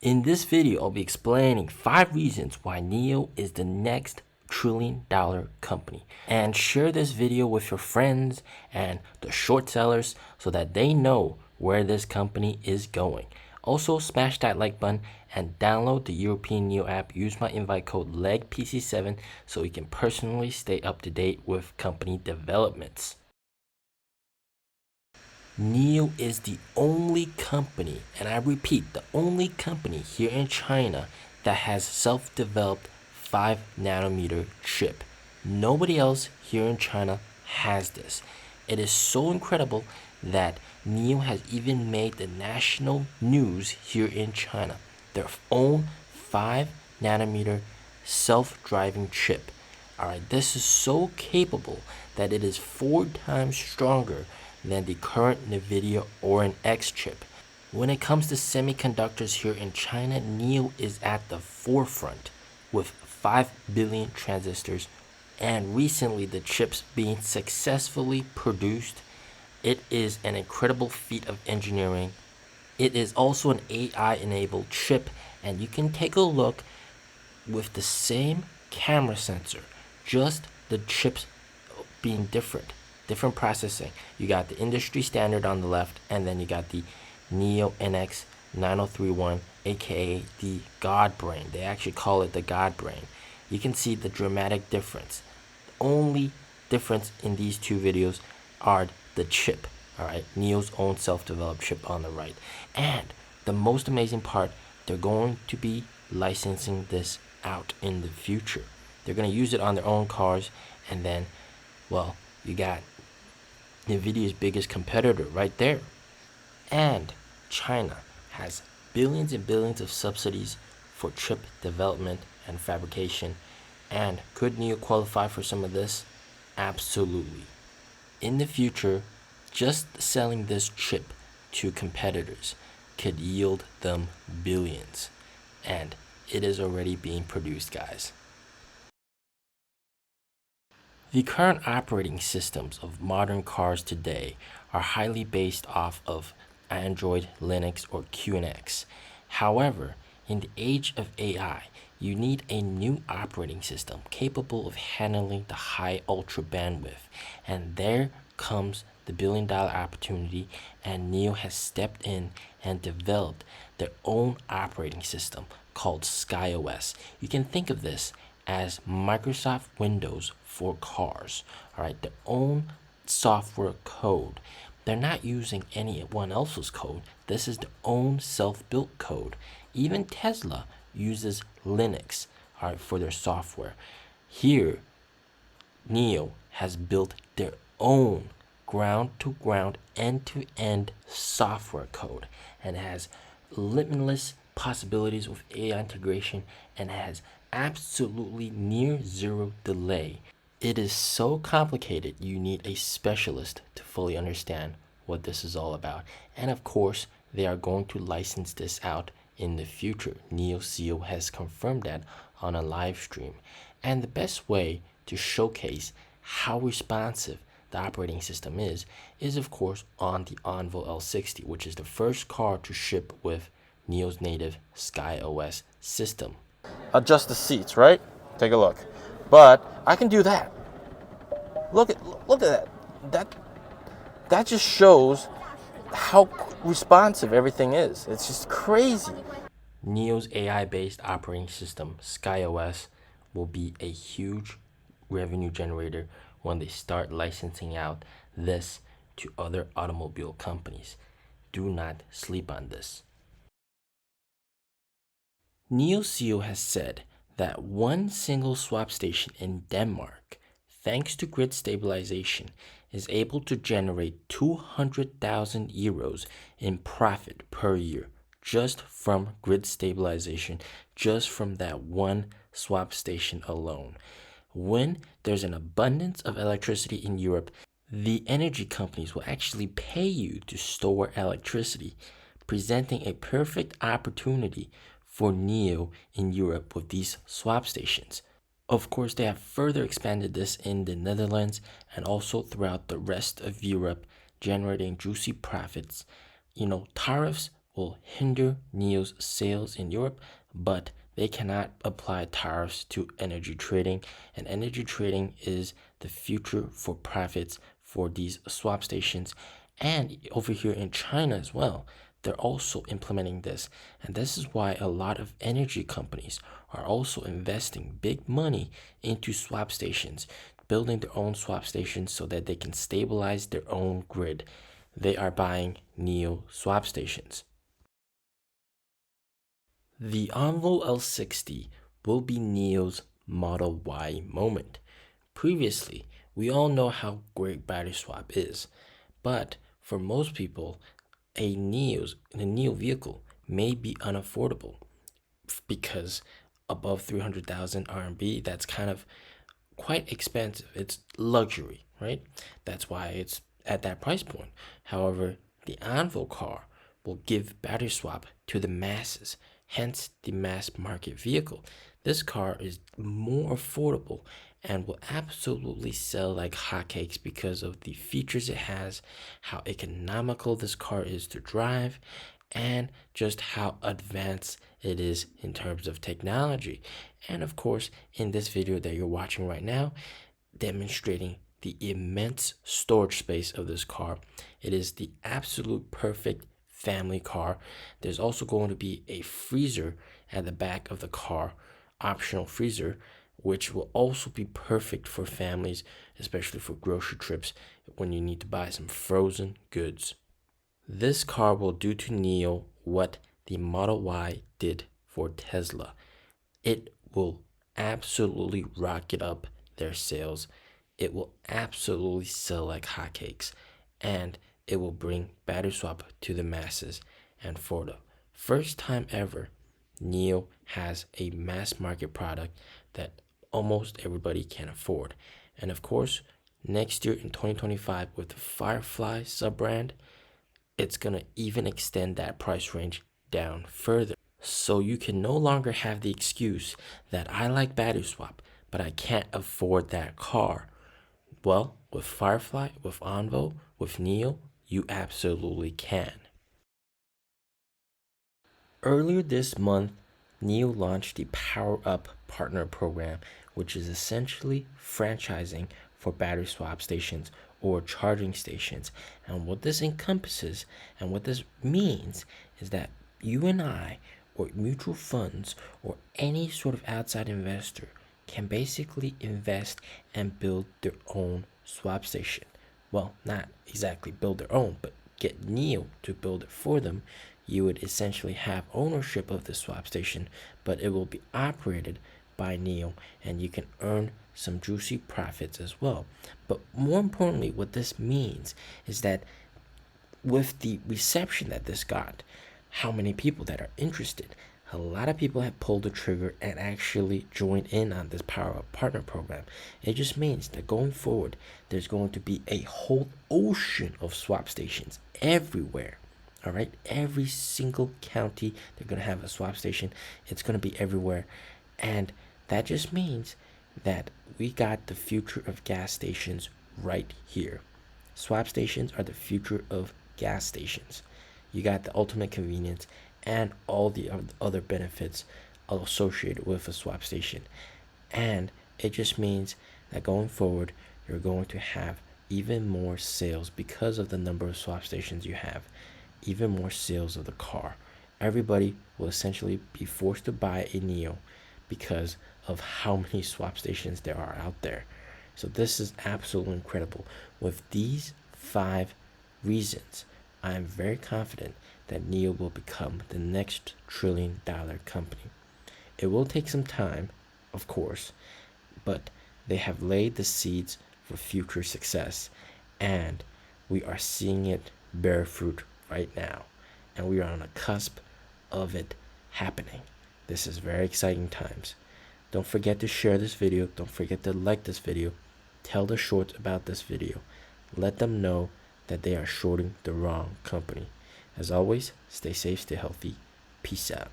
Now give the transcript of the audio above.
In this video, I'll be explaining 5 reasons why NIO is the next trillion-dollar company. And share this video with your friends and the short sellers so that they know where this company is going. Also, smash that like button and download the European NIO app. Use my invite code LEGPC7 so you can personally stay up to date with company developments. NIO is the only company, and I repeat, the only company here in China that has self-developed 5 nanometer chip. Nobody else here in China has this. It is so incredible that NIO has even made the national news here in China. Their own 5 nanometer self-driving chip. Alright, this is so capable that it is 4 times stronger than the current Nvidia Orin X chip. When it comes to semiconductors here in China, NIO is at the forefront with 5 billion transistors, and recently the chips being successfully produced. It is an incredible feat of engineering. It is also an AI enabled chip, and you can take a look with the same camera sensor, just the chips being different processing. You got the industry standard on the left, and then you got the NIO NX 9031, aka the God Brain. They actually call it the God Brain. You can see the dramatic difference. The only difference in these two videos are the chip. Alright, NIO's own self-developed chip on the right. And the most amazing part, they're going to be licensing this out in the future. They're going to use it on their own cars, and then, well, you got Nvidia's biggest competitor right there. And China has billions and billions of subsidies for chip development and fabrication. And could NIO qualify for some of this? Absolutely. In the future, just selling this chip to competitors could yield them billions. And it is already being produced, guys. The current operating systems of modern cars today are highly based off of Android, Linux, or QNX. However, in the age of AI, you need a new operating system capable of handling the high ultra bandwidth. And there comes the billion-dollar opportunity, and NIO has stepped in and developed their own operating system called SkyOS. You can think of this as Microsoft Windows for cars. Alright, their own software code. They're not using anyone else's code. This is their own self-built code. Even Tesla uses Linux, alright, for their software. Here, NIO has built their own ground-to-ground, end-to-end software code, and has limitless possibilities with AI integration, and has absolutely near zero delay. It is so complicated, you need a specialist to fully understand what this is all about. And of course, they are going to license this out in the future. NIO CEO has confirmed that on a live stream. And the best way to showcase how responsive the operating system is of course on the Envoy L60, which is the first car to ship with NIO's native SkyOS system. Adjust the seats, right? Take a look. But I can do that. Look at that. That just shows how responsive everything is. It's just crazy. NIO's AI-based operating system, SkyOS, will be a huge revenue generator when they start licensing out this to other automobile companies. Do not sleep on this. NIO CEO has said that one single swap station in Denmark, thanks to grid stabilization, is able to generate 200,000 euros in profit per year just from grid stabilization, just from that one swap station alone. When there's an abundance of electricity in Europe, the energy companies will actually pay you to store electricity, presenting a perfect opportunity for NIO in Europe with these swap stations. Of course, they have further expanded this in the Netherlands and also throughout the rest of Europe, generating juicy profits. Tariffs will hinder NIO's sales in Europe, but they cannot apply tariffs to energy trading, and energy trading is the future for profits for these swap stations. And over here in China as well, they're also implementing this. And this is why a lot of energy companies are also investing big money into swap stations, building their own swap stations so that they can stabilize their own grid. They are buying NIO swap stations. The Envo L60 will be NIO's Model Y moment. Previously, we all know how great battery swap is, but for most people, a NIO vehicle may be unaffordable because above 300,000 RMB, that's kind of quite expensive. It's luxury, right? That's why it's at that price point. However, the Envo car will give battery swap to the masses, hence the mass market vehicle. This car is more affordable and will absolutely sell like hotcakes because of the features it has, how economical this car is to drive, and just how advanced it is in terms of technology. And of course, in this video that you're watching right now, demonstrating the immense storage space of this car. It is the absolute perfect family car. There's also going to be a freezer at the back of the car, optional freezer, which will also be perfect for families, especially for grocery trips when you need to buy some frozen goods. This car will do to NIO what the Model Y did for Tesla. It will absolutely rocket up their sales. It will absolutely sell like hotcakes, and it will bring battery swap to the masses. And for the first time ever, NIO has a mass market product that almost everybody can afford. And of course, next year in 2025, with the Firefly sub-brand, it's going to even extend that price range down further. So you can no longer have the excuse that I like battery swap, but I can't afford that car. Well, with Firefly, with Envo, with NIO, you absolutely can. Earlier this month, NIO launched the Power Up Partner Program, which is essentially franchising for battery swap stations or charging stations. And what this encompasses and what this means is that you and I, or mutual funds, or any sort of outside investor can basically invest and build their own swap station. Well, not exactly build their own, but get NIO to build it for them. You would essentially have ownership of the swap station, but it will be operated by NIO, and you can earn some juicy profits as well. But more importantly, what this means is that with the reception that this got, how many people that are interested, a lot of people have pulled the trigger and actually joined in on this Power Up Partner Program. It just means that going forward, there's going to be a whole ocean of swap stations everywhere. All right, every single county, they're going to have a swap station. It's going to be everywhere. And that just means that we got the future of gas stations right here. Swap stations are the future of gas stations. You got the ultimate convenience and all the other benefits associated with a swap station. And it just means that going forward, you're going to have even more sales because of the number of swap stations you have, even more sales of the car. Everybody will essentially be forced to buy a NIO because of how many swap stations there are out there. So this is absolutely incredible. With these 5 reasons, I am very confident that NIO will become the next trillion-dollar company. It will take some time, of course, but they have laid the seeds for future success, and we are seeing it bear fruit right now, and we are on the cusp of it happening. This is very exciting times. Don't forget to share this video. Don't forget to like this video. Tell the shorts about this video. Let them know that they are shorting the wrong company. As always, stay safe, stay healthy. Peace out.